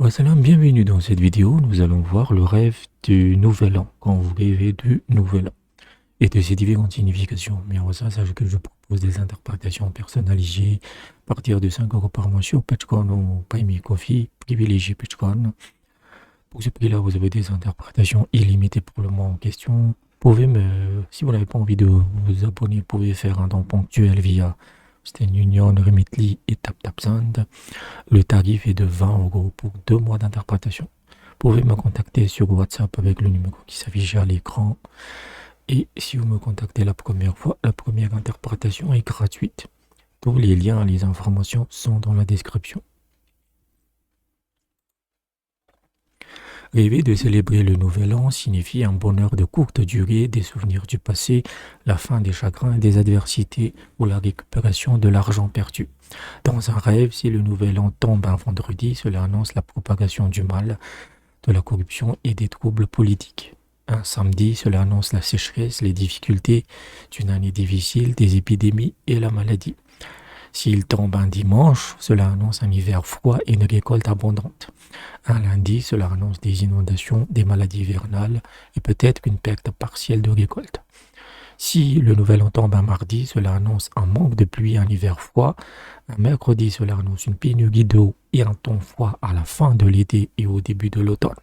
Salam, bienvenue dans cette vidéo. Nous allons voir le rêve du nouvel an, quand vous rêvez du nouvel an, et de ses différentes significations. Mais avant ça, sachez que je propose des interprétations personnalisées à partir de 5 euros par mois sur Patreon ou Buy Me Coffee, privilégié Patreon. Pour ce prix-là, vous avez des interprétations illimitées pour le mois en question. Vous pouvez si vous n'avez pas envie de vous abonner, vous pouvez faire un don ponctuel via Western Union, Remitly et TapTapSend. Le tarif est de 20 euros pour 2 mois d'interprétation. Vous pouvez me contacter sur WhatsApp avec le numéro qui s'affiche à l'écran. Et si vous me contactez la première fois, la première interprétation est gratuite. Tous les liens et les informations sont dans la description. Rêver de célébrer le nouvel an signifie un bonheur de courte durée, des souvenirs du passé, la fin des chagrins et des adversités ou la récupération de l'argent perdu. Dans un rêve, si le nouvel an tombe un vendredi, cela annonce la propagation du mal, de la corruption et des troubles politiques. Un samedi, cela annonce la sécheresse, les difficultés d'une année difficile, des épidémies et la maladie. S'il tombe un dimanche, cela annonce un hiver froid et une récolte abondante. Un lundi, cela annonce des inondations, des maladies hivernales et peut-être une perte partielle de récolte. Si le nouvel an tombe un mardi, cela annonce un manque de pluie, un hiver froid. Un mercredi, cela annonce une pénurie d'eau et un temps froid à la fin de l'été et au début de l'automne.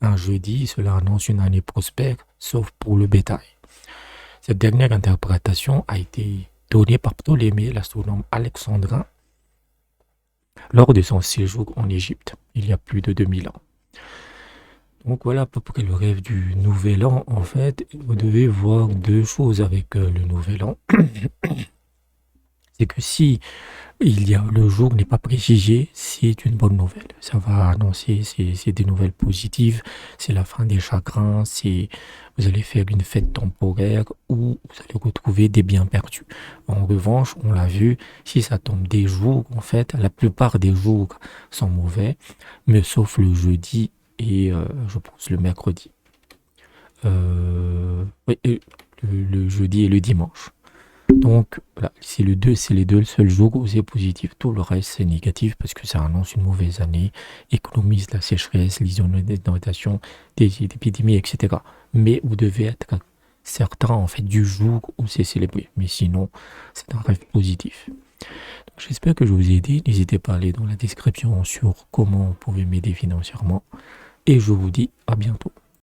Un jeudi, cela annonce une année prospère, sauf pour le bétail. Cette dernière interprétation a été donnée par Ptolémée, l'astronome alexandrin, lors de son séjour en Égypte, il y a plus de 2000 ans. Donc voilà à peu près le rêve du nouvel an. En fait, vous devez voir deux choses avec le nouvel an. C'est que si le jour n'est pas précisé, c'est une bonne nouvelle. Ça va annoncer, c'est des nouvelles positives, c'est la fin des chagrins, vous allez faire une fête temporaire où vous allez retrouver des biens perdus. En revanche, on l'a vu, si ça tombe des jours, en fait, la plupart des jours sont mauvais, mais sauf le jeudi et je pense le mercredi. Oui, et le jeudi et le dimanche. Donc voilà, c'est les deux seuls jours où c'est positif. Tout le reste c'est négatif parce que ça annonce une mauvaise année, économise la sécheresse, les inondations, des épidémies, etc. Mais vous devez être certain en fait du jour où c'est célébré. Mais sinon, c'est un rêve positif. Donc, j'espère que je vous ai aidé. N'hésitez pas à aller dans la description sur comment vous pouvez m'aider financièrement. Et je vous dis à bientôt.